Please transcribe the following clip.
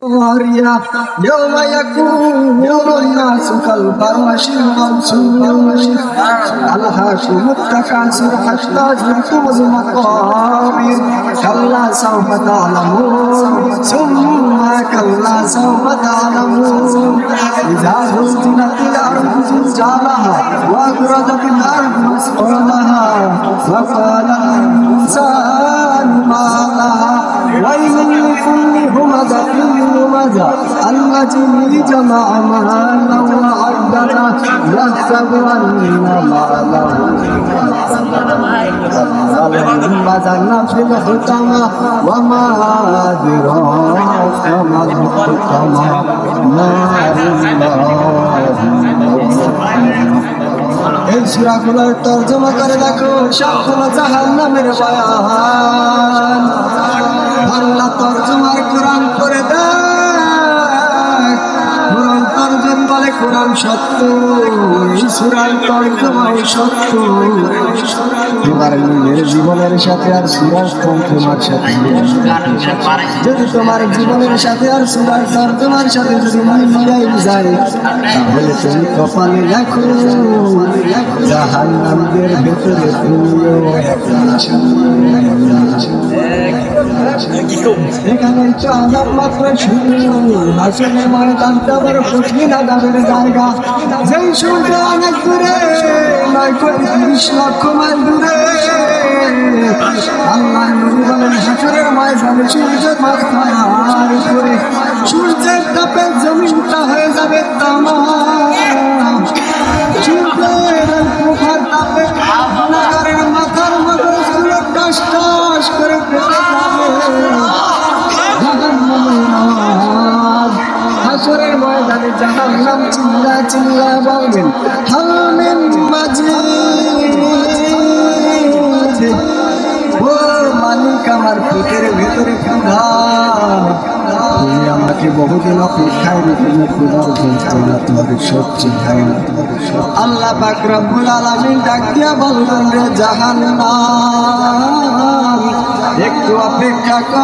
يوم يكون الناس كالفراش المبثوث الحاشم التكاثر حتى زرتم المقابر كلا سوف تعلمون ثم كلا سوف تعلمون إذا زلزلت الأرض زلزالها وأخرجت الأرض مثقالها وقال الإنسان ما لها ويل لكل همزة لمزة التي جمع مالا وعدده يحسب أن ماله بدل في الحطمة وما أدراك ما الحطمة نار এই সূরাগুলোর তরজমা করে দেখো সবগুলো জাহান্নামের বয়ান। আল্লাহ তরজমার কোরআন করে দেখ, কোরআন তরজম বলে কোরআন সত্য, এই সূরার তরজমাও সত্য। তোমার নিজের জীবনের সাথে আর সূরার তরজমার সাথে যদি তোমার জীবনের সাথে আর সূরার তরজমার সাথে যদি মিলাই যায়, তাহলে তুমি কপালে লেখো জাহান্নামদের ভেতরে তুমিও এখানে আযাব মাত্র শুরু। হাসরের ময়দানটা বড় কঠিন আযাবের জায়গা, যেই সূর্য অনেক দূরে, 9:30 লক্ষ মাইল দূরে। আল্লাহ নবী বলেন হাসরের ময়দানে সূর্য মাথার উপরে, সূর্যের তাপে জমিনটা হয়ে যাবে তামা। সূর্যের মুখের তাপে গুনাহগারের মাথার মধ্যে চুল টাস টাস করে ফেটে যাবে। হাসরের ময়দানে জাহান্নাম চিল্লা চিল্লা বলবেন হাল মিন মাজিদ, ও মালিক আমার পেটের ভেতরে ক্ষুধা, তুমি আমাকে বহুদিন অপেক্ষায় রেখে ক্ষুধার যন্ত্রণা তোমাকে সহ্য হয় না। আল্লাহ পাক রব্বুল আলামিন ডাক দিয়া বললেন রে জাহান্নাম একটু অপেক্ষা কর।